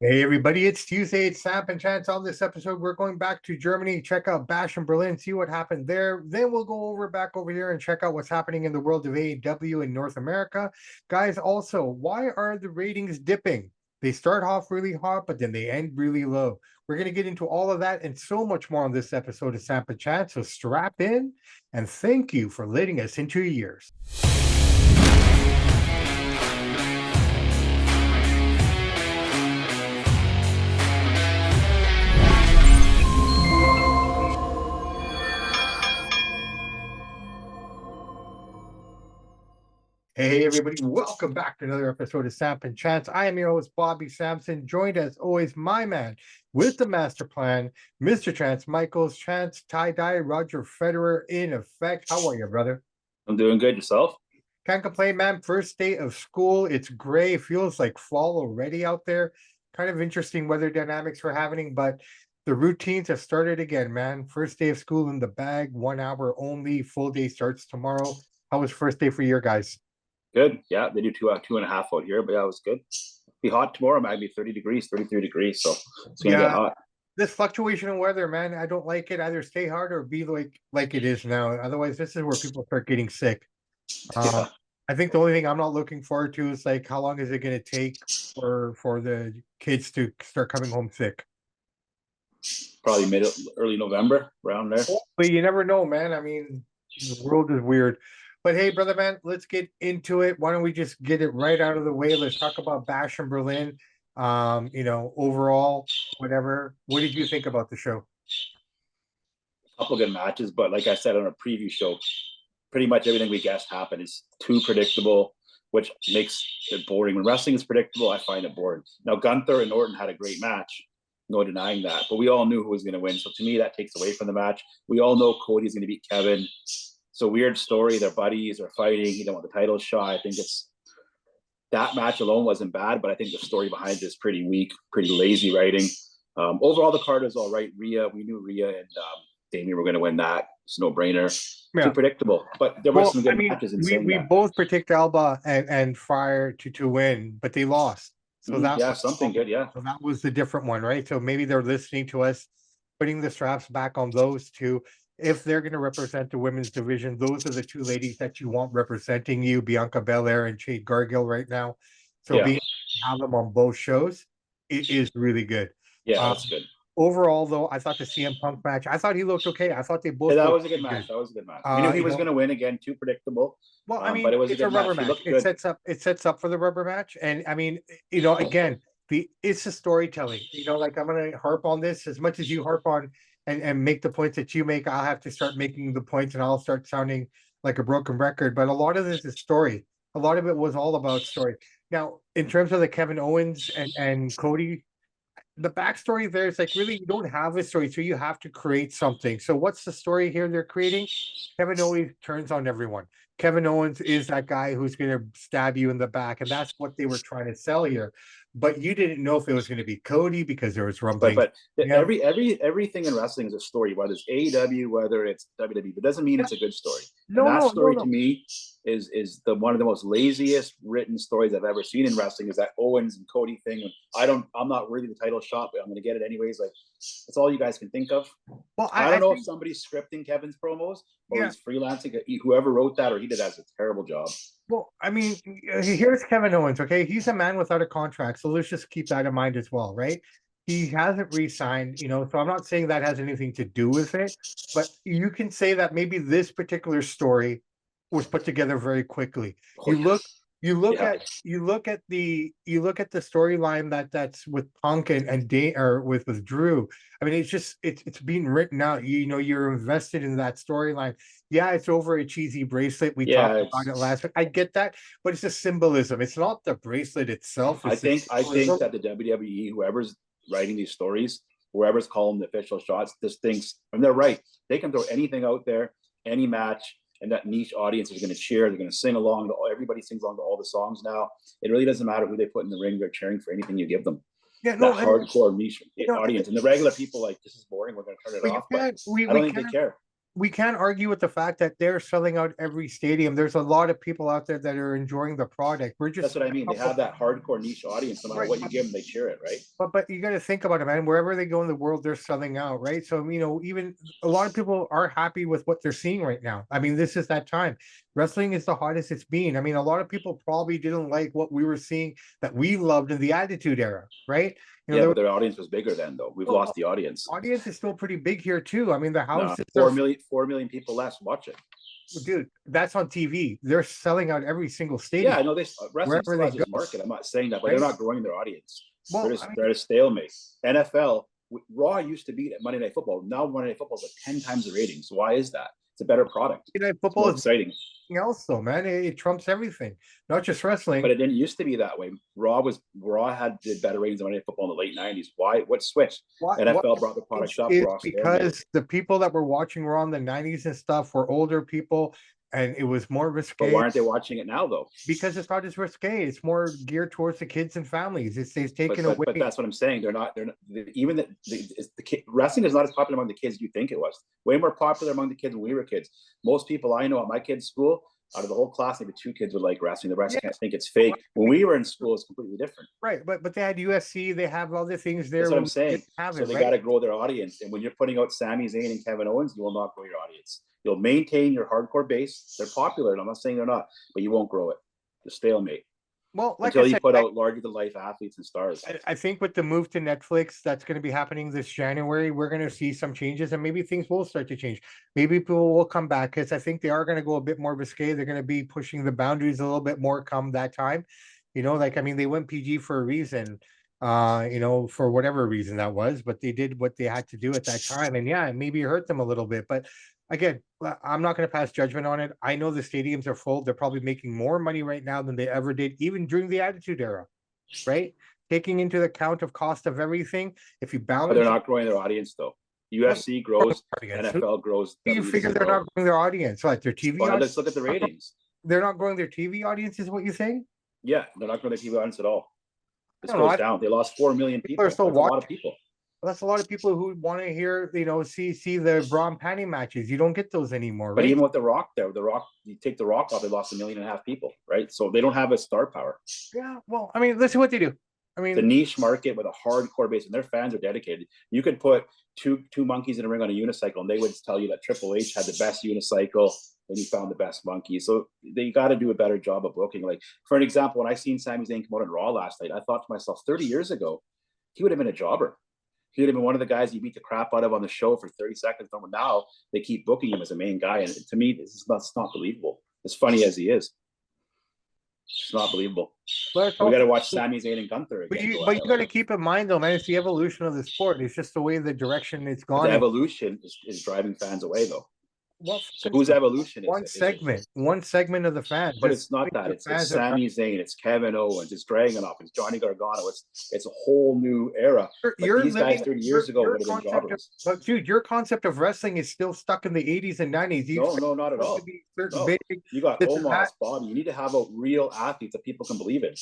Hey everybody, it's Tuesday. It's Samp&Chance. On this episode, we're going back to Germany, check out Bash in Berlin, see what happened there. Then we'll go back over here and check out what's happening in the world of AEW in North America. Guys, also, why are the ratings dipping? They start off really hot, but then they end really low. We're going to get into all of that and so much more on this episode of Samp&Chance. So strap in and thank you for letting us into your ears. Hey, everybody, welcome back to another episode of Samp&Chance. I am your host, Bobby Sampson, joined as always, my man with the master plan, Mr. Chance Michaels, Chance tie-dye, Roger Federer in effect. How are you, brother? I'm doing good. Yourself? Can't complain, man. First day of school. It's gray. Feels like fall already out there. Kind of interesting weather dynamics we're having, but the routines have started again, man. First day of school in the bag, 1 hour only. Full day starts tomorrow. How was first day for your guys? Good. Yeah, they do 2.5 out here, but yeah, it was good. Be hot tomorrow. Might be 30 degrees, 33 degrees. So it's gonna get hot. This fluctuation in weather, man, I don't like it. Either stay hard or be like it is now. Otherwise, this is where people start getting sick. Yeah. I think the only thing I'm not looking forward to is like how long is it going to take for the kids to start coming home sick? Probably early November, around there. But you never know, man. I mean, the world is weird. But hey, brother, man, let's get into it. Why don't we just get it right out of the way? Let's talk about Bash in Berlin. Overall, whatever. What did you think about the show? A couple good matches, but like I said on a preview show, pretty much everything we guessed happened. Is too predictable, which makes it boring. When wrestling is predictable, I find it boring. Now, Gunther and Orton had a great match. No denying that. But we all knew who was going to win. So to me, that takes away from the match. We all know Cody's going to beat Kevin. So weird story. They're buddies. They're fighting. He don't want the title shot. I think it's that match alone wasn't bad, but I think the story behind it is pretty weak, pretty lazy writing. Overall, the card is all right. We knew Rhea and Damien were going to win that. It's no brainer. Yeah. Too predictable. But there were some good matches in we both predict Alba and Fire to win, but they lost. So that was something good, yeah. So that was the different one, right? So maybe they're listening to us, putting the straps back on those two. If they're going to represent the women's division, those are the two ladies that you want representing you, Bianca Belair and Jade Gargill right now. So being have them on both shows, it is really good. Yeah, that's good. Overall, though, I thought the CM Punk match, I thought he looked okay. I thought they both. Yeah, that was a good match. That was a good match. We knew he was going to win again. Too predictable. Well, I mean, but it was a rubber match. It sets up for the rubber match, and I mean, again, it's the storytelling. Like I'm going to harp on this as much as you harp on and make the points that you make. I'll have to start making the points, and I'll start sounding like a broken record. But a lot of this is story. A lot of it was all about story. Now, in terms of the Kevin Owens and Cody, the backstory there is like really you don't have a story, so you have to create something. So what's the story here they're creating? Kevin always turns on everyone. Kevin Owens is that guy who's going to stab you in the back, and that's what they were trying to sell here. But you didn't know if it was going to be Cody because there was rumbling. But everything in wrestling is a story, whether it's AEW, whether it's WWE. It doesn't mean it's a good story. That story to me is the one of the most laziest written stories I've ever seen in wrestling. Is that Owens and Cody thing? I'm not worthy of the title shot, but I'm going to get it anyways. Like that's all you guys can think of. Well, I don't know if somebody's scripting Kevin's promos or he's freelancing. Whoever wrote that or he did has a terrible job. Well, I mean, here's Kevin Owens, okay? He's a man without a contract, so let's just keep that in mind as well, right? He hasn't re-signed, so I'm not saying that has anything to do with it, but you can say that maybe this particular story was put together very quickly. You look at the storyline that's with Punk or with Drew. I mean, it's being written out. You're invested in that storyline. Yeah, it's over a cheesy bracelet. We talked about it last week. I get that, but it's a symbolism. It's not the bracelet itself. I think that the WWE, whoever's writing these stories, whoever's calling the official shots, just thinks, and they're right. They can throw anything out there, any match. And that niche audience is going to cheer. They're going to sing along. Everybody sings along to all the songs now. It really doesn't matter who they put in the ring. They're cheering for anything you give them. Yeah, that hardcore niche audience. And the regular people like, this is boring. We're going to turn it off. But I don't think they care. we can't argue with the fact that they're selling out every stadium. There's a lot of people out there that are enjoying the product. We're just That's what I mean. They have that hardcore niche audience. No matter right. what you give them, they cheer it, right? But you got to think about it, man. Wherever they go in the world, they're selling out, right? So even a lot of people are happy with what they're seeing right now. I mean, this is that time. Wrestling is the hottest it's been. I mean, a lot of people probably didn't like what we were seeing that we loved in the Attitude Era, right? Yeah, but their audience was bigger then, though. We've lost the audience. Audience is still pretty big here too. I mean, the house is 4 million people less watch it. Dude, that's on TV. They're selling out every single stadium. Yeah, I know wrestling still has its market. I'm not saying that, but they're not growing their audience. Well, they're at a stalemate. NFL, Raw used to beat Monday Night Football. Now Monday Night Football is like 10 times the ratings. Why is that? It's a better product. Monday Night Football is exciting. Else though, man, it trumps everything, not just wrestling. But it didn't used to be that way. Raw did better ratings than Monday Night Football in the late '90s. Why? What switched? NFL brought the product up. Because the people that were watching Raw in the '90s and stuff were older people, and it was more risque. But why aren't they watching it now, though? Because it's not as risque. It's more geared towards the kids and families. It's taken away. But that's what I'm saying. They're not. Even the wrestling is not as popular among the kids as you think it was. Way more popular among the kids when we were kids. Most people I know at my kids' school, out of the whole class, maybe 2 kids would like wrestling. The rest can't think it's fake. When we were in school, it's completely different. Right, but they had USC. They have other things there. That's what I'm saying. So they got to grow their audience. And when you're putting out Sami Zayn and Kevin Owens, you will not grow your audience. You'll maintain your hardcore base. They're popular, and I'm not saying they're not, but you won't grow it. The stalemate. Well, until you put out larger than life athletes and stars. I think with the move to Netflix, that's going to be happening this January. We're going to see some changes, and maybe things will start to change. Maybe people will come back because I think they are going to go a bit more risque. They're going to be pushing the boundaries a little bit more come that time. They went PG for a reason. For whatever reason that was, but they did what they had to do at that time, and yeah, maybe it hurt them a little bit, but. Again, I'm not going to pass judgment on it. I know the stadiums are full. They're probably making more money right now than they ever did, even during the Attitude Era, right? Taking into account of cost of everything, if you balance, but they're not growing their audience though. UFC grows, NFL grows. You figure they're not growing their audience, like their TV. Well, let's look at the ratings. They're not growing their TV audience, is what you're saying? Yeah, they're not growing their TV audience at all. This goes down. They lost 4 million people. Are still watching. A lot of people. That's a lot of people who want to hear, see the bra and panty matches. You don't get those anymore, but right? Even with The Rock there, you take The Rock off, they lost 1.5 million people, right? So they don't have a star power. Yeah, well, I mean, let's see what they do. I mean, the niche market with a hardcore base, and their fans are dedicated. You could put two monkeys in a ring on a unicycle, and they would tell you that Triple H had the best unicycle, and he found the best monkey. So they got to do a better job of booking. Like, for an example, when I seen Sami Zayn come out on Raw last night, I thought to myself, 30 years ago, he would have been a jobber. He would have been one of the guys you beat the crap out of on the show for 30 seconds. But now they keep booking him as a main guy. And to me, it's not believable. As funny as he is. It's not believable. We got to watch Sami Zayn and Gunther again. But you got to keep in mind, though, man, it's the evolution of the sport. It's just the way the direction it's gone. The evolution is driving fans away, though. Well, so whose evolution is one segment of the fans, but it's not that. It's Sami Zayn, it's Kevin Owens, it's Dragunov, it's Johnny Gargano. It's a whole new era. These guys 30 years ago would have been jobbers. But dude, your concept of wrestling is still stuck in the 80s and 90s. No, not at all. No. You got Omos, Bobby. You need to have a real athlete that people can believe in.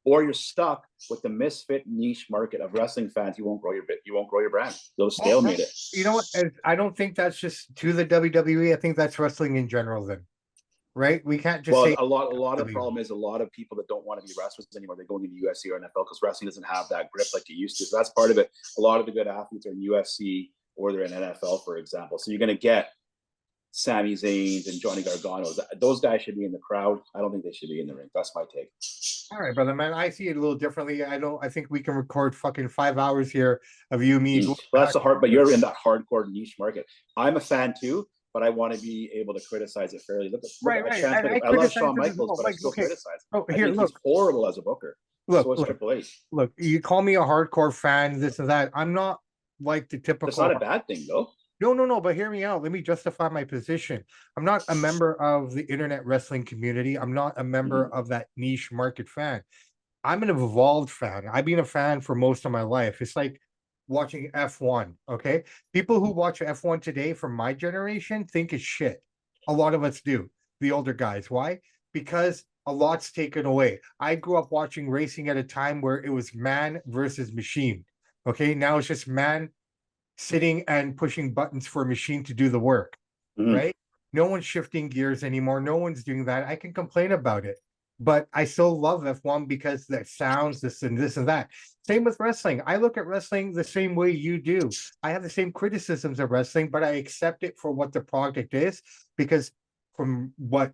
Or you're stuck with the misfit niche market of wrestling fans. You won't grow your brand. You'll stalemate it. You know what? I don't think that's just to the WWE. I think that's wrestling in general. Then, right? We can't just say a lot of the problem is a lot of people that don't want to be wrestlers anymore. They're going into UFC or NFL because wrestling doesn't have that grip like it used to. So that's part of it. A lot of the good athletes are in UFC or they're in NFL, for example. So you're going to get Sami Zayn and Johnny Gargano. Those guys should be in the crowd. I don't think they should be in the ring. That's my take. All right, brother, man. I see it a little differently. I think we can record fucking 5 hours here of you, me. Well, that's but you're in that hardcore niche market. I'm a fan too, but I want to be able to criticize it fairly. I love Shawn Michaels, but I still criticize him. He's horrible as a booker. Triple H. Look, you call me a hardcore fan, this and that. I'm not like the typical. It's not a bad thing, though. No, but hear me out. Let me justify my position. I'm not a member of the internet wrestling community. I'm not a member of that niche market fan. I'm an evolved fan. I've been a fan for most of my life. It's like watching F1, okay? People who watch F1 today from my generation think it's shit. A lot of us do, the older guys. Why? Because a lot's taken away. I grew up watching racing at a time where it was man versus machine, okay? Now it's just man sitting and pushing buttons for a machine to do the work. right? No one's shifting gears anymore. No one's doing that. I can complain about it, but I still love F1 because that sounds this and this and that. Same with wrestling. I look at wrestling the same way you do. I have the same criticisms of wrestling, but I accept it for what the product is because from what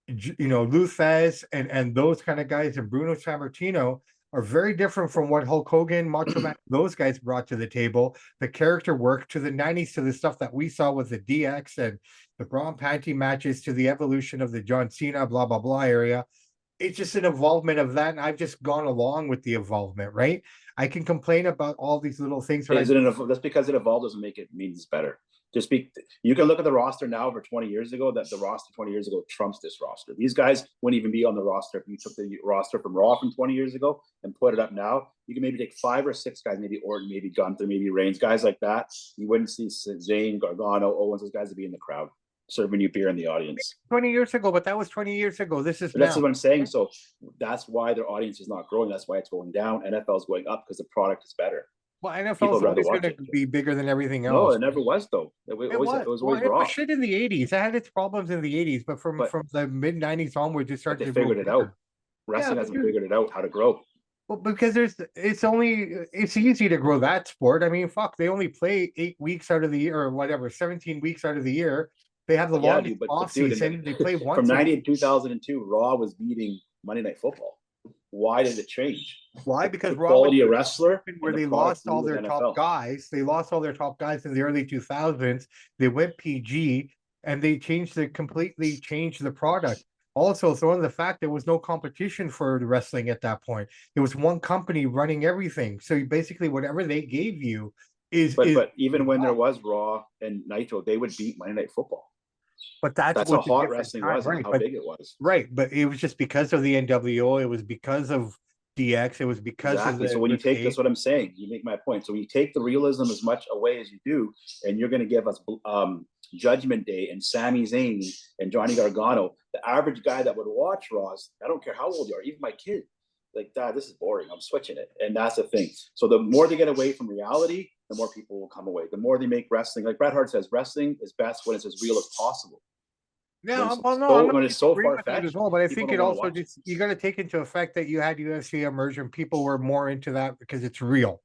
Lou Thesz and those kind of guys and Bruno Sammartino are very different from what Hulk Hogan, Macho Man, those guys brought to the table. The character work to the 90s to the stuff that we saw with the DX and the Braun Panty matches to the evolution of the John Cena, blah, blah, blah area. It's just an involvement of that. And I've just gone along with the involvement, right? I can complain about all these little things. But that's because it evolved doesn't make it means it's better. You can look at the roster now for 20 years ago, that the roster 20 years ago trumps this roster. These guys wouldn't even be on the roster if you took the roster from Raw from 20 years ago and put it up now. You can maybe take 5 or 6 guys, maybe Orton, maybe Gunther, maybe Reigns, guys like that. You wouldn't see Zayn, Gargano, Owens, those guys would be in the crowd serving you beer in the audience. 20 years ago, but that was 20 years ago. This is that's what I'm saying. So that's why their audience is not growing. That's why it's going down. NFL is going up because the product is better. Well, NFL is always going to be bigger than everything else. No, it never was, though. It was always raw. It was shit in the 80s. It had its problems in the 80s, but from the mid 90s onwards, it started to figure it out. Wrestling hasn't figured it out how to grow. Well, because it's easy to grow that sport. I mean, fuck, they only play 8 weeks out of the year or whatever, 17 weeks out of the year. They have the longest off season. They play once. From 90 to 2002, Raw was beating Monday Night Football. Why did it change? Why? Because the quality of wrestler, where they lost all their top guys. They lost all their top guys in the early 2000s. They went PG and they completely changed the product. Also, throwing the fact there was no competition for the wrestling at that point. There was one company running everything. So basically, whatever they gave you But even when there was Raw and Nitro, they would beat Monday Night Football. But that's how hot wrestling was and how big it was. Right, but it was just because of the NWO. It was because of DX. It was because of the. So when you take that's what I'm saying. You make my point. So when you take the realism as much away as you do, and you're going to give us Judgment Day and Sami Zayn and Johnny Gargano, the average guy that would watch Raws, I don't care how old you are, even my kid, like, Dad, this is boring. I'm switching it, and that's the thing. So the more they get away from reality, the more people will come away. The more they make wrestling, like Bret Hart says, wrestling is best when it's as real as possible. Yeah, when it's so far-fetched as well, but I think it also just you got to take into effect that you had UFC immersion. People were more into that because it's real,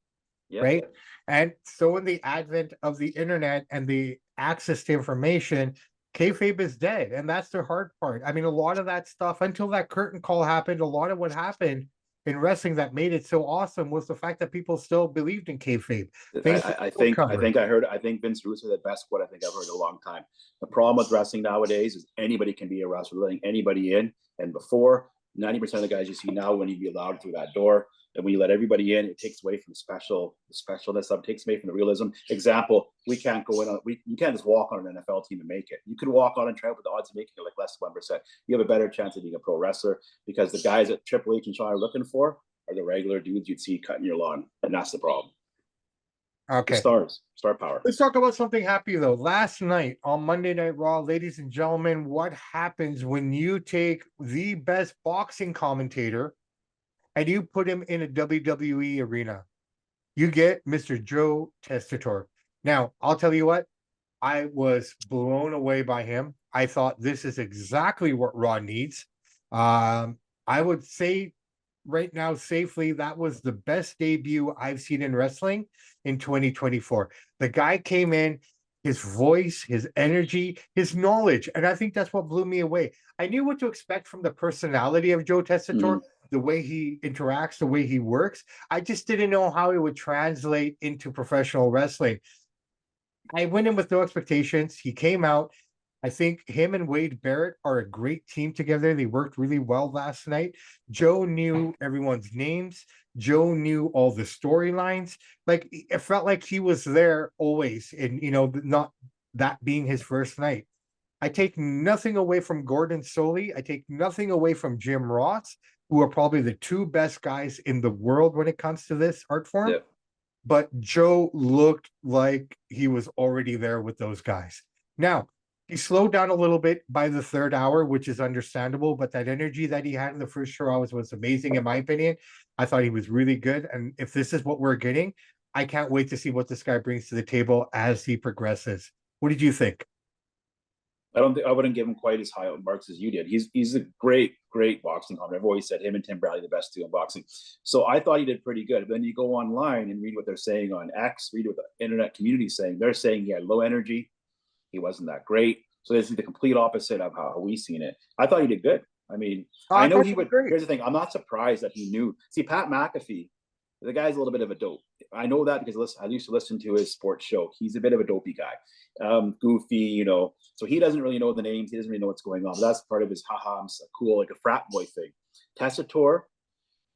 right? And so in the advent of the internet and the access to information, kayfabe is dead, and that's the hard part. I mean, a lot of that stuff until that curtain call happened, a lot of what happened in wrestling that made it so awesome was the fact that people still believed in kayfabe. I think Vince Russo said the best quote I think I've heard in a long time. The problem with wrestling nowadays is anybody can be a wrestler, letting anybody in. And before, 90% of the guys you see now, when you be allowed through that door, and when you let everybody in, it takes away from the specialness of it, takes away from the realism. Example, we can't go in on you can't just walk on an NFL team and make it. You can walk on and try, but the odds of making it like less than 1%. You have a better chance of being a pro wrestler because the guys that Triple H and Shawn are looking for are the regular dudes you'd see cutting your lawn, and that's the problem. Okay. Star power. Let's talk about something happy though. Last night on Monday Night Raw, ladies and gentlemen, what happens when you take the best boxing commentator and you put him in a WWE arena? You get Mr. Joe Tessitore. Now, I'll tell you what, I was blown away by him. I thought this is exactly what Raw needs. I would say right now safely that was the best debut I've seen in wrestling in 2024. The guy came in, his voice, his energy, his knowledge, and I think that's what blew me away. I knew what to expect from the personality of Joe Tessitore, the way he interacts, the way he works. I just didn't know how it would translate into professional wrestling. I went in with no expectations. He came out. I think him and Wade Barrett are a great team together. They worked really well last night. Joe knew everyone's names. Joe knew all the storylines. Like, it felt like he was there always, and not that being his first night. I take nothing away from Gordon Soley. I take nothing away from Jim Ross, who are probably the two best guys in the world when it comes to this art form. Yep. But Joe looked like he was already there with those guys. Now, he slowed down a little bit by the third hour, which is understandable, but that energy that he had in the first 2 hours was amazing, in my opinion. I thought he was really good. And if this is what we're getting, I can't wait to see what this guy brings to the table as he progresses. What did you think? I wouldn't give him quite as high on marks as you did. He's a great boxing commentator. I've always said him and Tim Bradley the best two in boxing. So I thought he did pretty good. But then you go online and read what they're saying on X, read what the internet community is saying. They're saying he had low energy, he wasn't that great. So this is the complete opposite of how we seen it. I thought he did good. I mean, I know he would. Here's the thing: I'm not surprised that he knew. See, Pat McAfee, the guy's a little bit of a dope. I know that because I used to listen to his sports show. He's a bit of a dopey guy, goofy, you know. So he doesn't really know the names. He doesn't really know what's going on. But that's part of his haha, I'm so cool, like a frat boy thing. Tessitore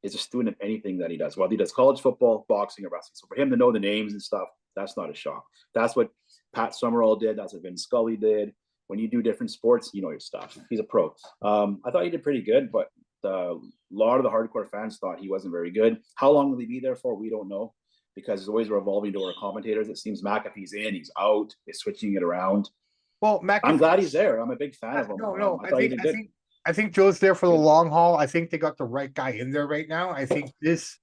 is a student of anything that he does. Well, he does college football, boxing, or wrestling. So for him to know the names and stuff, that's not a shock. That's what Pat Summerall did. That's what Vin Scully did. When you do different sports, you know your stuff. He's a pro. I thought he did pretty good, but a lot of the hardcore fans thought he wasn't very good. How long will he be there for? We don't know, because there's always a revolving door of commentators. It seems McAfee's in, he's out, he's switching it around. Well, McAfee, I'm glad he's there. I'm a big fan of him. No, I think Joe's there for the long haul. I think they got the right guy in there right now. I think this,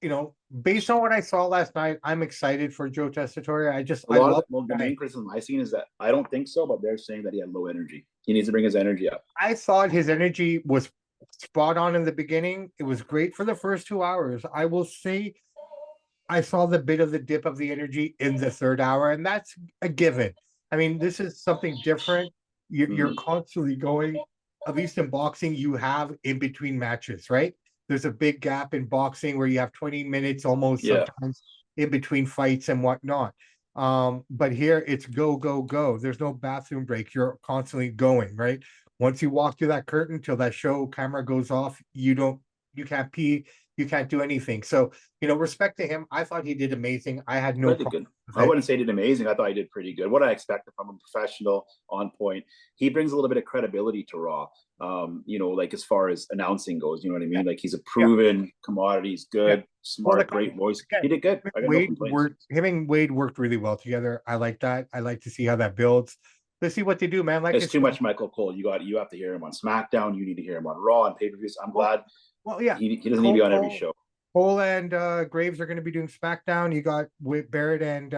you know, based on what I saw last night, I'm excited for Joe Tessitore. The main criticism I've seen is that I don't think so, but they're saying that he had low energy. He needs to bring his energy up. I thought his energy was spot on in the beginning. It was great for the first 2 hours. I will say I saw the bit of the dip of the energy in the third hour, and that's a given. I mean, this is something different. You're constantly going, at least in boxing, you have in between matches, right? There's a big gap in boxing where you have 20 minutes almost sometimes in between fights and whatnot. But here it's go, go, go. There's no bathroom break. You're constantly going, right? Once you walk through that curtain till that show camera goes off, you can't pee, you can't do anything. So, you know, respect to him. I thought he did amazing. I had no problem. I wouldn't say he did amazing. I thought he did pretty good. What I expected from him, professional, on point. He brings a little bit of credibility to Raw. You know, like as far as announcing goes, you know what I mean? Like he's a proven commodity. He's good, smart, great voice. He did good. Him and Wade worked really well together. I like that. I like to see how that builds. Let's see what they do, man. Like it's too much Michael Cole. You have to hear him on SmackDown. You need to hear him on Raw and pay-per-views. I'm glad. Well, yeah, he doesn't need to be on every show. Cole and Graves are going to be doing SmackDown. You got Barrett and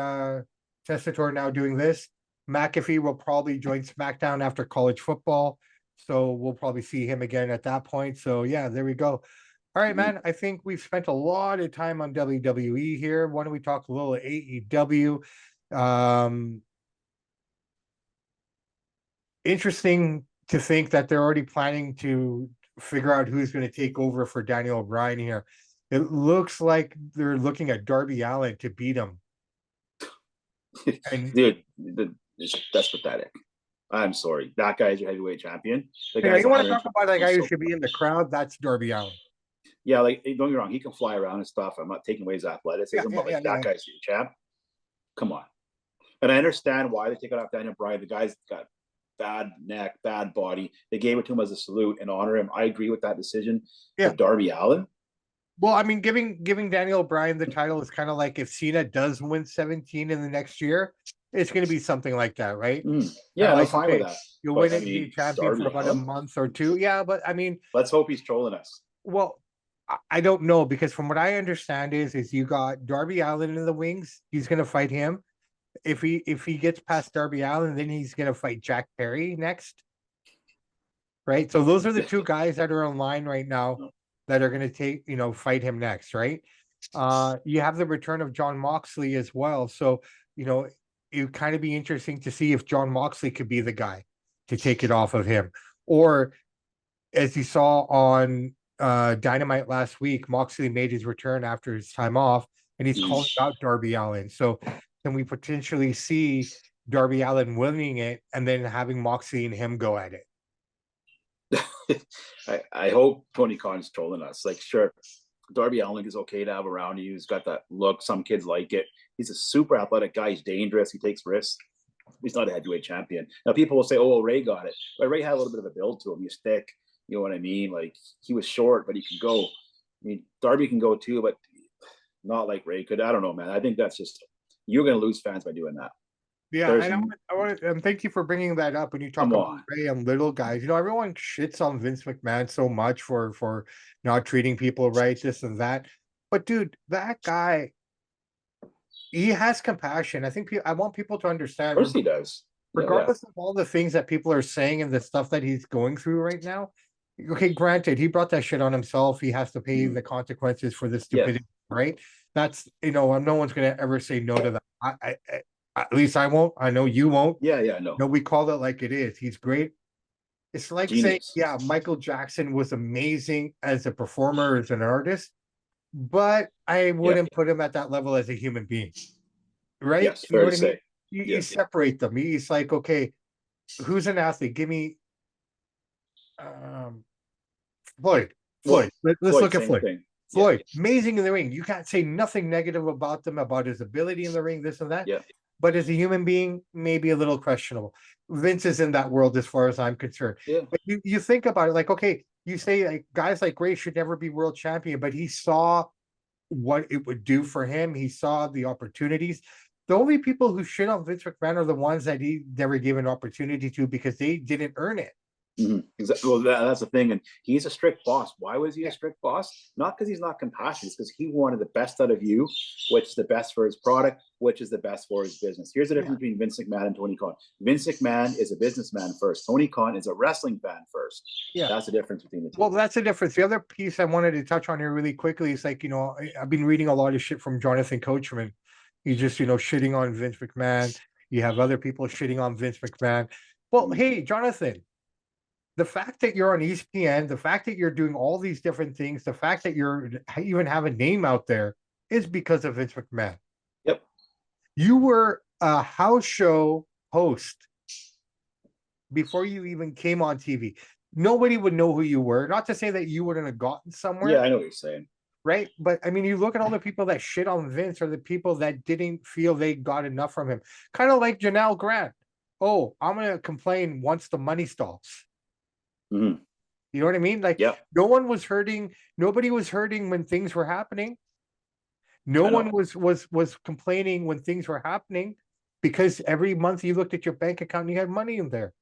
Tessitore now doing this. McAfee will probably join SmackDown after college football, so we'll probably see him again at that point. So yeah, there we go. All right, man. I think we've spent a lot of time on WWE here. Why don't we talk a little AEW? Interesting to think that they're already planning to figure out who's going to take over for Daniel Bryan here. It looks like they're looking at Darby Allin to beat him. And dude, that's pathetic. I'm sorry. That guy's your heavyweight champion. You want to talk about that guy who should be in the crowd? That's Darby Allin. Yeah, like don't get me wrong, he can fly around and stuff. I'm not taking away his athleticism, but that guy's your champ. Come on. And I understand why they take it off Daniel Bryan. The guy's got bad neck, bad body. They gave it to him as a salute and honor him. I agree with that decision. Yeah. But Darby Allin. Well, I mean, giving Daniel Bryan the title is kind of like if Cena does win 17 in the next year, it's going to be something like that, right? Yeah, I'm fine with that. You'll win it, be champion for about a month or two. Yeah, but I mean, let's hope he's trolling us. Well, I don't know, because from what I understand is you got Darby Allin in the wings. He's going to fight him. If he gets past Darby Allin, then he's going to fight Jack Perry next. Right? So those are the two guys that are in line right now that are going to fight him next, right? You have the return of Jon Moxley as well. So, it would kind of be interesting to see if Jon Moxley could be the guy to take it off of him. Or as you saw on Dynamite last week, Moxley made his return after his time off, and he's calling out Darby Allin. So can we potentially see Darby Allin winning it and then having Moxley and him go at it? I hope Tony Khan's trolling us. Like, sure, Darby Allin is okay to have around you. He's got that look. Some kids like it. He's a super athletic guy. He's dangerous. He takes risks. He's not a heavyweight champion. Now, people will say, oh, well, Ray got it. But Ray had a little bit of a build to him. He's thick. You know what I mean? Like, he was short, but he could go. I mean, Darby can go too, but not like Ray could. I don't know, man. I think that's just, you're going to lose fans by doing that. Yeah, and I want to thank you for bringing that up when you talk about Ray and little guys. Everyone shits on Vince McMahon so much for not treating people right, this and that. But dude, that guy, he has compassion. I want people to understand. Of course he does. regardless of all the things that people are saying and the stuff that he's going through right now. Okay, granted, he brought that shit on himself. He has to pay the consequences for the stupidity, right? That's no one's gonna ever say no to that. At least I won't. I know you won't. No. No, we call it like it is. He's great. It's like saying, Genius. yeah, Michael Jackson was amazing as a performer, as an artist, but I wouldn't put him at that level as a human being, right? Yes, You fair know what to I mean? say. You separate them. He's like, okay, who's an athlete? Give me Floyd. Floyd. Let's look at Floyd. Thing. Floyd, amazing in the ring. You can't say nothing negative about them, about his ability in the ring, this and that. Yeah. But as a human being, maybe a little questionable. Vince is in that world as far as I'm concerned. Yeah. But you think about it, like, okay, you say like guys like Ray should never be world champion, but he saw what it would do for him. He saw the opportunities. The only people who shit on Vince McMahon are the ones that he never gave an opportunity to because they didn't earn it. Exactly. Well, that's the thing, and he's a strict boss. Why was he a strict boss? Not because he's not compassionate, it's because he wanted the best out of you, which is the best for his product, which is the best for his business. Here's the difference between Vince McMahon and Tony Khan. Vince McMahon is a businessman first. Tony Khan is a wrestling fan first. That's the difference between the two. Well, that's the difference. The other piece I wanted to touch on here really quickly is like, I've been reading a lot of shit from Jonathan Coachman. He's just, shitting on Vince McMahon. You have other people shitting on Vince McMahon. Well, hey, Jonathan, the fact that you're on ESPN, the fact that you're doing all these different things, the fact that you even have a name out there is because of Vince McMahon. Yep. You were a house show host before you even came on TV. Nobody would know who you were. Not to say that you wouldn't have gotten somewhere. Yeah, I know what you're saying. Right? But I mean, you look at all the people that shit on Vince or the people that didn't feel they got enough from him. Kind of like Janelle Grant. Oh, I'm going to complain once the money stalls. Mm-hmm. You know what I mean? Like, no one was hurting. Nobody was hurting when things were happening. No one was complaining when things were happening because every month you looked at your bank account and you had money in there.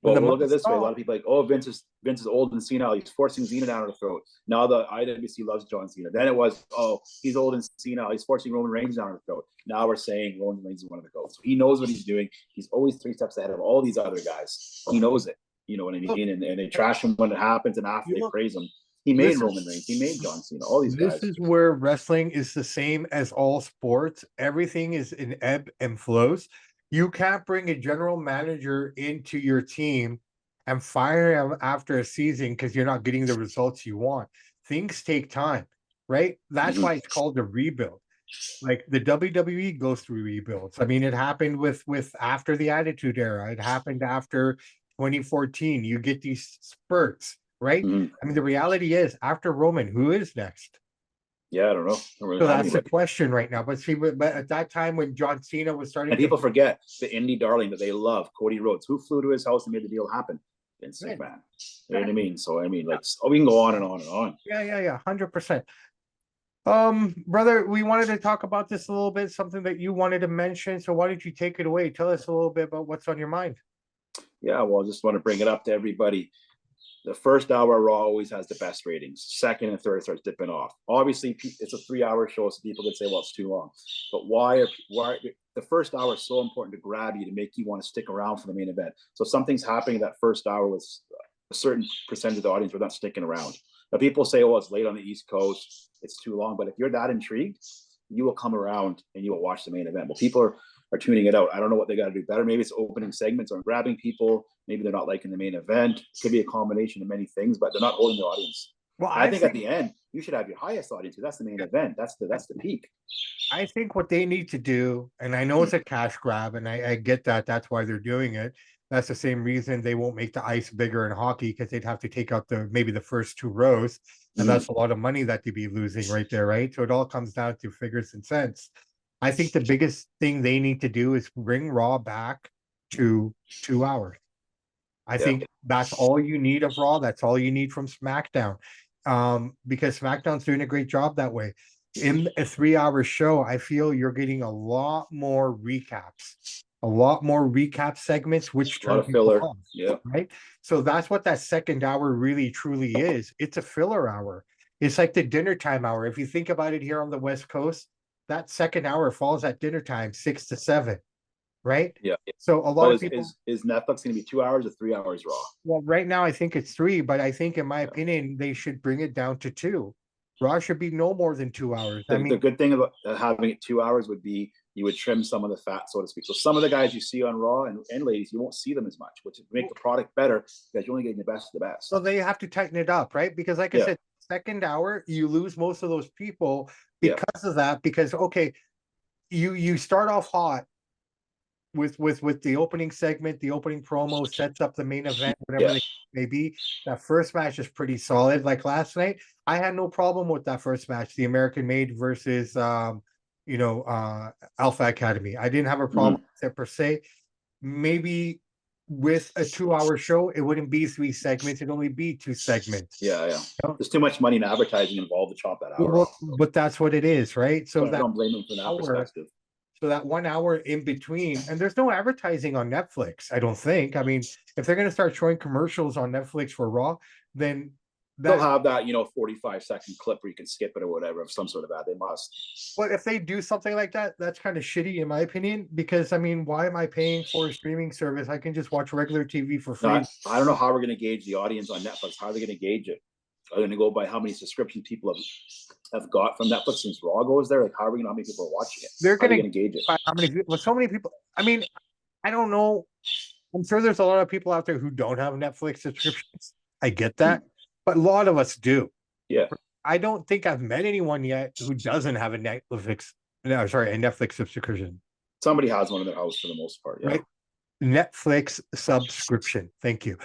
Well, look at this way. A lot of people are like, oh, Vince is old and senile. He's forcing Cena down her throat. Now the IWC loves John Cena. Then it was, oh, he's old and senile. He's forcing Roman Reigns down her throat. Now we're saying Roman Reigns is one of the GOATs. So he knows what he's doing. He's always 3 steps ahead of all these other guys. He knows it. You know what I mean? And they trash him when it happens, and after they praise him. He made Roman Reigns. He made John Cena. All these guys. This is where wrestling is the same as all sports. Everything is in ebb and flows. You can't bring a general manager into your team and fire him after a season because you're not getting the results you want. Things take time, right? That's why it's called a rebuild. Like the WWE goes through rebuilds. I mean, it happened with after the Attitude Era. It happened after 2014. You get these spurts, right? I mean, the reality is, after Roman, who is next? Yeah, I don't know. So that's the question right now. But see, but at that time when John Cena was starting, and people forget the indie darling that they love, Cody Rhodes, who flew to his house and made the deal happen. Vince McMahon. You know what I mean? So I mean, like, we can go on and on and on. Yeah, 100%. Brother, we wanted to talk about this a little bit, something that you wanted to mention. So why don't you take it away? Tell us a little bit about what's on your mind. Yeah, well, I just want to bring it up to everybody. The first hour Raw always has the best ratings. Second and third starts dipping off. Obviously, it's a 3-hour show, so people could say, well, it's too long. But why the first hour is so important to grab you, to make you want to stick around for the main event. So something's happening that first hour with a certain percentage of the audience, we're not sticking around. Now, people say, oh, it's late on the East Coast, it's too long. But if you're that intrigued, you will come around and you will watch the main event. Well, people are tuning it out. I don't know what they got to do better. Maybe it's opening segments or grabbing people. Maybe they're not liking the main event. It could be a combination of many things, but they're not holding the audience. Well, I think at the end, you should have your highest audience. That's the main event. That's the peak. I think what they need to do, and I know it's a cash grab, and I get that. That's why they're doing it. That's the same reason they won't make the ice bigger in hockey, because they'd have to take out maybe the first 2 rows. And that's a lot of money that they'd be losing right there, right? So it all comes down to figures and cents. I think the biggest thing they need to do is bring Raw back to 2 hours. I think that's all you need of Raw. That's all you need from SmackDown. Because SmackDown's doing a great job that way. In a 3-hour show, I feel you're getting a lot more recaps, a lot more recap segments, which turn filler on, right? So that's what that second hour really truly is. It's a filler hour. It's like the dinner time hour. If you think about it here on the West Coast, that second hour falls at dinner time, 6 to 7. right? Yeah. So a lot Well, of people, is Netflix going to be 2 hours or 3 hours Raw? well, right now I think it's 3, but I think in my opinion they should bring it down to 2. Raw should be no more than 2 hours. I The mean, good thing about having it 2 hours would be you would trim some of the fat, so to speak. So some of the guys you see on Raw and ladies, you won't see them as much, which would make the product better because you're only getting the best of the best. so they have to tighten it up, right? Because like I Yeah. said, second hour you lose most of those people Yeah. because of that. Because okay, you start off hot with the opening segment, the opening promo sets up the main event, whatever Yeah. they may be. That first match is pretty solid. Like last night, I had no problem with that first match, the American Made versus Alpha Academy. I didn't have a problem with it per se. Maybe with a 2-hour show, it wouldn't be 3 segments, it'd only be 2 segments. Yeah. Yeah. You know? There's too much money in advertising involved to chop that hour Well, off. but that's what it is, right? So But I that don't blame them from that hour, perspective. so that 1 hour in between, and there's no advertising on Netflix, I don't think. I mean, if they're going to start showing commercials on Netflix for Raw, then They'll that, have that, 45-second clip where you can skip it or whatever of some sort of ad. They must. but if they do something like that, that's kind of shitty in my opinion, because I mean, why am I paying for a streaming service? I can just watch regular TV for free. No, I don't know how we're going to gauge the audience on Netflix. How are they going to gauge it? Are they going to go by how many subscription people have got from Netflix since Raw goes there? Like, how are we going to know how many people are watching it? They're How are they going going to gauge it? how many people, so many people. I mean, I don't know. I'm sure there's a lot of people out there who don't have Netflix subscriptions. I get that, but a lot of us do. Yeah. I don't think I've met anyone yet who doesn't have a Netflix subscription. Somebody has one in their house for the most part. Yeah. Right? Netflix subscription. Thank you.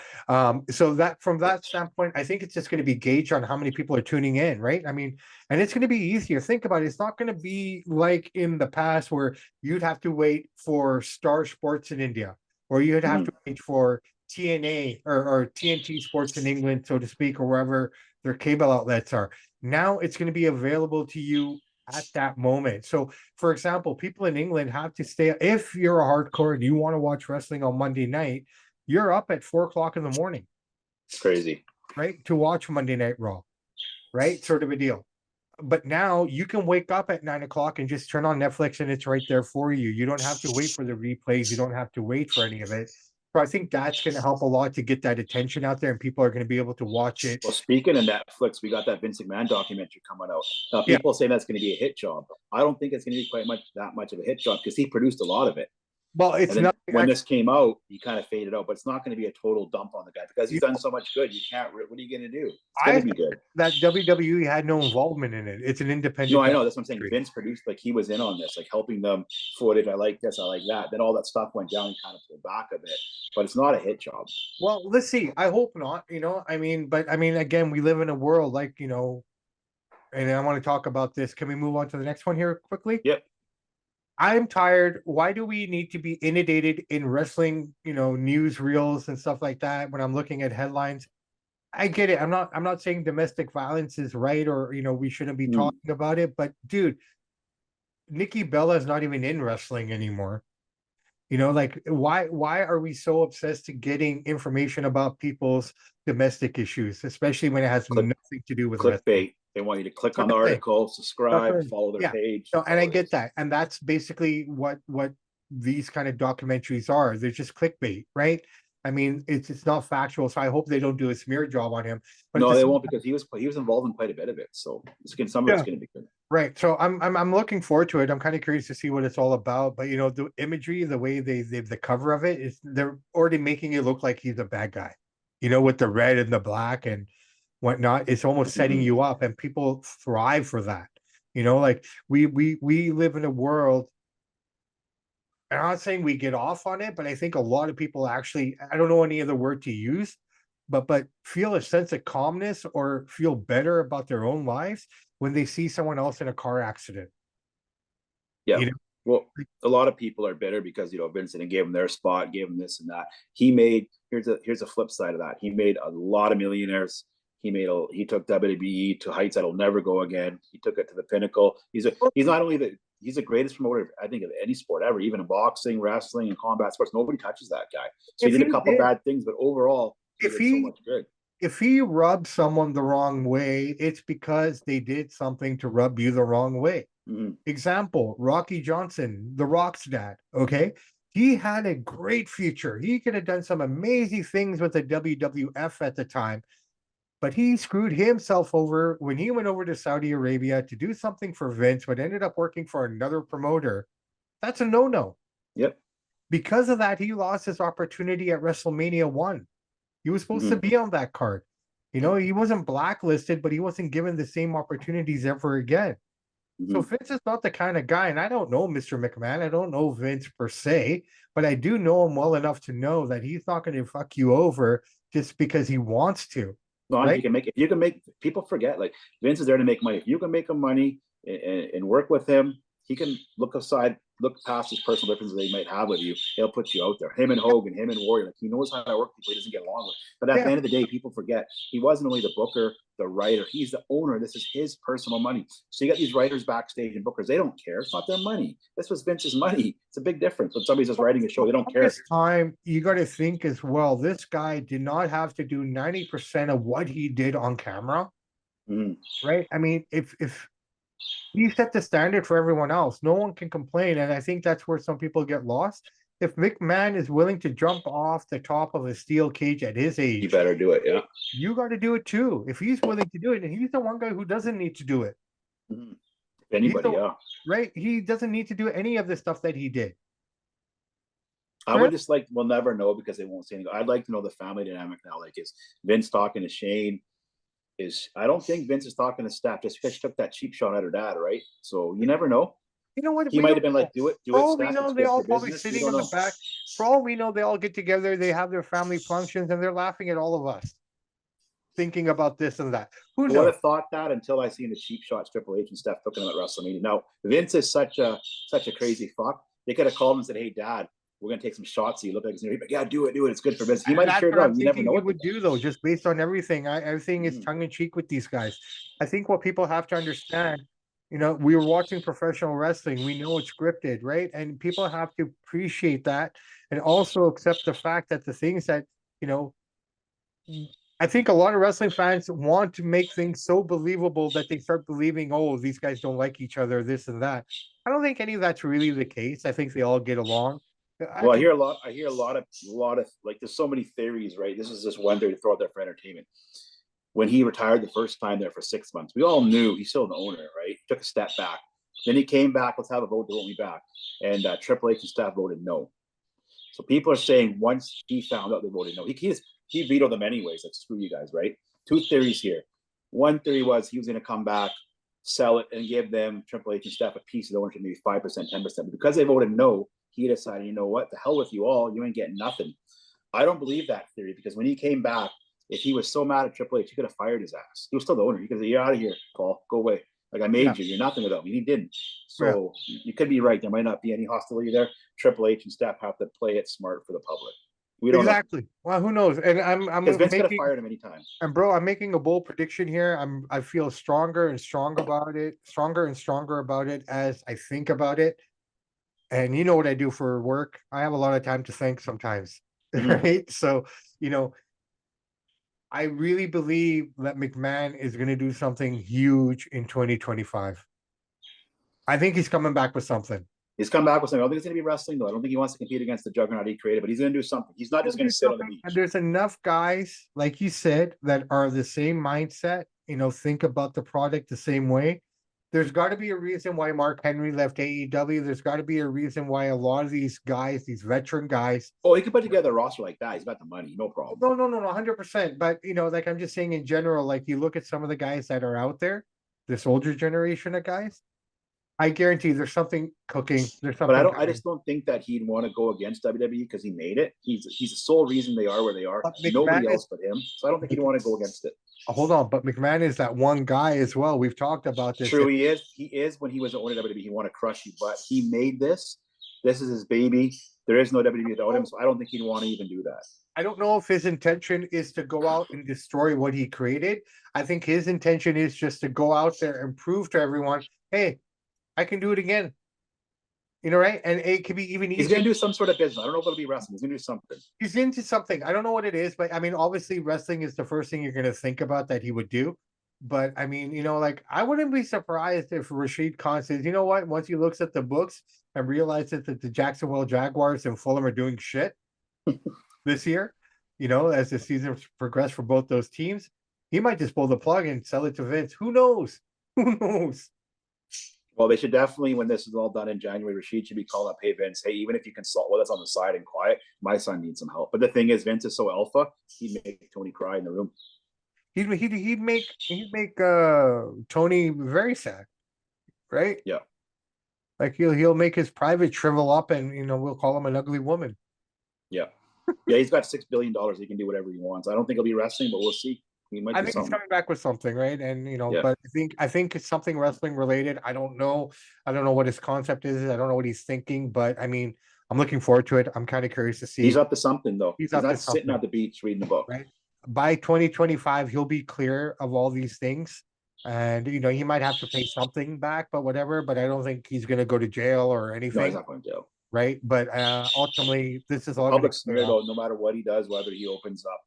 So that from that standpoint, I think it's just going to be gauged on how many people are tuning in, right? I mean, and it's going to be easier. Think about it. It's not going to be like in the past where you'd have to wait for Star Sports in India, or you'd have to wait for TNA or TNT Sports in England, so to speak, or wherever their cable outlets are. Now it's going to be available to you at that moment. So, for example, people in England have to stay. If you're a hardcore and you want to watch wrestling on Monday night, you're up at 4 o'clock in the morning. It's crazy, right? To watch Monday Night Raw, right? Sort of a deal. But now you can wake up at 9 o'clock and just turn on Netflix and it's right there for you. You don't have to wait for the replays. You don't have to wait for any of it. So I think that's going to help a lot to get that attention out there, and people are going to be able to watch it. Well, speaking of Netflix, we got that Vince McMahon documentary coming out. Now, people say that's going to be a hit job. I don't think it's going to be quite that much of a hit job because he produced a lot of it. Well, it's not. When this came out, he kind of faded out, but it's not going to be a total dump on the guy because he's done so much good. You can't. What are you going to do? It's going to be good. That WWE had no involvement in it. It's an independent. No, I know. That's what I'm saying. Vince produced, like he was in on this, like helping them footage. I like this. I like that. Then all that stuff went down and kind of pulled back a bit. But it's not a hit job. Well, let's see. I hope not. But again, we live in a world like and I want to talk about this. Can we move on to the next one here quickly? Yep. I'm tired. Why do we need to be inundated in wrestling, news reels and stuff like that when I'm looking at headlines? I get it. I'm not saying domestic violence is right or we shouldn't be talking about it, but dude, Nikki Bella is not even in wrestling anymore. Like why are we so obsessed to getting information about people's domestic issues, especially when it has nothing to do with clickbait? Wrestling. They want you to click on the article, subscribe, follow their page. No, and I get that. And that's basically what these kind of documentaries are. They're just clickbait, right? I mean, it's not factual, so I hope they don't do a smear job on him. But no, they won't, because he was involved in quite a bit of it. So some of it's going to be good. Right. So I'm looking forward to it. I'm kind of curious to see what it's all about. But the imagery, the way the cover of it is, they're already making it look like he's a bad guy. With the red and the black and whatnot. It's almost setting you up, and people thrive for that. Like we live in a world. I'm not saying we get off on it, but I think a lot of people actually, I don't know any other word to use, but feel a sense of calmness or feel better about their own lives when they see someone else in a car accident. Yeah. Well, a lot of people are bitter because Vincent gave them their spot, gave them this and that. He made here's a flip side of that. He made a lot of millionaires. He took WWE to heights that'll never go again. He took it to the pinnacle. He's the greatest promoter, I think, of any sport ever, even in boxing, wrestling, and combat sports. Nobody touches that guy. So he did a couple bad things, but overall, he did so much good. If he rubbed someone the wrong way, it's because they did something to rub you the wrong way. Example, Rocky Johnson, The Rock's dad. Okay. He had a great future. He could have done some amazing things with the WWF at the time, but he screwed himself over when he went over to Saudi Arabia to do something for Vince, but ended up working for another promoter. That's a no-no. Yep. Because of that, he lost his opportunity at WrestleMania 1. He was supposed to be on that card. He wasn't blacklisted, but he wasn't given the same opportunities ever again. So Vince is not the kind of guy, and I don't know Mr. McMahon. I don't know Vince per se, but I do know him well enough to know that he's not going to fuck you over just because he wants to. No, right? If you can make people forget, like Vince is there to make money. If you can make him money and work with him, he can look past his personal differences they might have with you. He'll put you out there. Him and Hogan, him and Warrior, like he knows how to work people he doesn't get along with. But at the end of the day, people forget he wasn't only the booker, the writer, he's the owner. This is his personal money. So you got these writers backstage and bookers, they don't care. It's not their money. This was Vince's money. It's a big difference. When somebody's just writing a show, they don't care. This time, you got to think as well, this guy did not have to do 90% of what he did on camera. Right? I mean, if he set the standard for everyone else, no one can complain. And I think that's where some people get lost. If McMahon is willing to jump off the top of a steel cage at his age, you better do it. Yeah, you got to do it too. If he's willing to do it, and he's the one guy who doesn't need to do it. Anybody, right? He doesn't need to do any of the stuff that he did. I would just like, we'll never know because they won't say anything. I'd like to know the family dynamic now. Like, is Vince talking to Shane? I don't think Vince is talking to Steph just because she took that cheap shot at her dad, right? So you never know. You know what? He might have been like, do it. For all we know, they all probably sitting in the back. For all we know, they all get together. They have their family functions, and they're laughing at all of us, thinking about this and that. Who knows? I would have thought that until I seen the cheap shots Triple H and Steph took him at WrestleMania. Now Vince is such a crazy fuck. They could have called him and said, "Hey, Dad, we're gonna take some shots. So you look like it's but yeah, do it. It's good for business." He might have turned around. You never know what he would do though, just based on everything. Everything is tongue in cheek with these guys. I think what people have to understand, we were watching professional wrestling. We know it's scripted, right? And people have to appreciate that and also accept the fact that the things that, I think a lot of wrestling fans want to make things so believable that they start believing, oh, these guys don't like each other, this and that. I don't think any of that's really the case. I think they all get along. I hear a lot of like, there's so many theories, right? This is just one theory to throw out there for entertainment. When he retired the first time there for 6 months, we all knew he's still an owner, right? He took a step back. Then he came back, let's have a vote to vote me back. And Triple H and Steph voted no. So people are saying once he found out they voted no, he vetoed them anyways. Like, screw you guys, right? Two theories here. One theory was he was going to come back, sell it, and give them, Triple H and Steph, a piece of the ownership, maybe 5%, 10%. But because they voted no, he decided, you know what, the hell with you all, you ain't getting nothing. I don't believe that theory because when he came back, if he was so mad at Triple H, he could have fired his ass. He was still the owner. He could have said, "You're out of here, Paul. Go away. Like, I made you. You're nothing without me." He didn't. So you could be right. There might not be any hostility there. Triple H and Steph have to play it smart for the public. We don't know. Well, who knows? And I'm Vince could have fired him anytime. And bro, I'm making a bold prediction here. I feel stronger and stronger about it as I think about it. And you know what I do for work? I have a lot of time to think sometimes. Right? So, I really believe that McMahon is going to do something huge in 2025. I think he's coming back with something. He's come back with something. I don't think it's going to be wrestling, though. I don't think he wants to compete against the juggernaut he created, but he's going to do something. He's not just going to sit on the beach. And there's enough guys, like you said, that are the same mindset, think about the product the same way. There's got to be a reason why Mark Henry left AEW. There's got to be a reason why a lot of these guys, these veteran guys. Oh, he could put together a roster like that. He's got the money, no problem. No, 100%. But, like I'm just saying in general, like you look at some of the guys that are out there, this older generation of guys, I guarantee there's something cooking. There's something. But I just don't think that he'd want to go against WWE because he made it. He's the sole reason they are where they are. Nobody else but him. So I don't think he'd want to go against it. Hold on, but McMahon is that one guy as well. We've talked about this. True, he is. He is when he was the owner of WWE. He wanted to crush you, but he made this. This is his baby. There is no WWE without him, so I don't think he'd want to even do that. I don't know if his intention is to go out and destroy what he created. I think his intention is just to go out there and prove to everyone, hey, I can do it again. Right? And it could be even easier. He's going to do some sort of business. I don't know if it'll be wrestling. He's going to do something. He's into something. I don't know what it is, but I mean, obviously wrestling is the first thing you're going to think about that he would do. But I mean, like I wouldn't be surprised if Rashid Khan says, you know what, once he looks at the books and realizes that the Jacksonville Jaguars and Fulham are doing shit this year, as the season progressed for both those teams, he might just pull the plug and sell it to Vince. Who knows? Who knows? Well, they should definitely, when this is all done in January, Rashid should be calling up, hey, Vince, hey, even if you consult with us on the side and quiet, my son needs some help. But the thing is, Vince is so alpha, he'd make Tony cry in the room. He'd make Tony very sad, right? Yeah. Like he'll make his private shrivel up, and we'll call him an ugly woman. Yeah. Yeah, he's got $6 billion. He can do whatever he wants. I don't think he'll be wrestling, but we'll see. He might I do think he's something. coming back with something, right? And Yeah. but I think it's something wrestling related. I don't know. I don't know what his concept is. I don't know what he's thinking, but I mean, I'm looking forward to it. I'm kind of curious to see. He's up to something, though. He's He's up to not sitting something, at the beach reading the book. right? By 2025, he'll be clear of all these things. And he might have to pay something back, but whatever. But I don't think he's gonna go to jail or No, anything, he's not going to jail. right? But ultimately, this is all Public gonna smear, though, no matter what he does, whether he opens up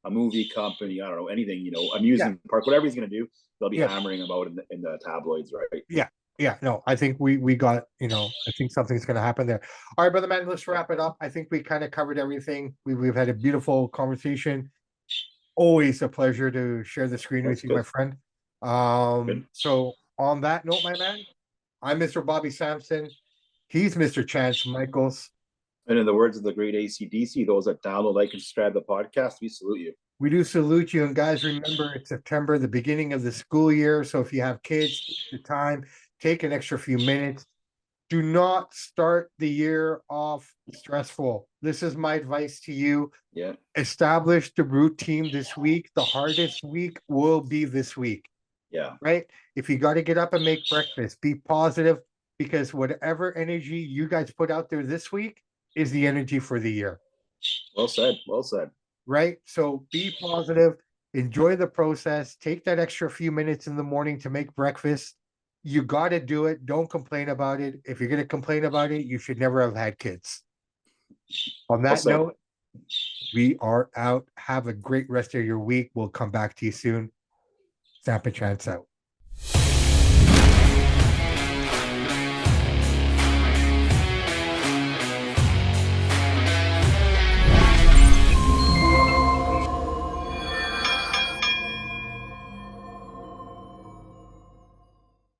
a movie company, I don't know, anything, amusement park, whatever he's going to do, they'll be Yeah. hammering him out in the tabloids, right? Yeah, no, I think we got, I think something's gonna happen there. All right, brother man, let's wrap it up. I think we kind of covered everything. We've had a beautiful conversation. Always a pleasure to share the screen That's with you, good. my friend. Good. So on that note, my man, I'm Mr. Bobby Sampson. He's Mr. Chance Michaels. And in the words of the great ACDC, those that download, like, and subscribe to the podcast, we salute you. We do salute you. And guys, remember, it's September, the beginning of the school year. So if you have kids, take the time, take an extra few minutes. Do not start the year off stressful. This is my advice to you. Yeah. Establish the routine this week. The hardest week will be this week. Yeah. Right? If you got to get up and make breakfast, be positive, because whatever energy you guys put out there this week is the energy for the year. Well said. Well said. Right? So be positive, enjoy the process, take that extra few minutes in the morning to make breakfast. You got to do it. Don't complain about it. If you're going to complain about it, you should never have had kids. On that note, we are out. Have a great rest of your week. We'll come back to you soon. Samp&Chance out.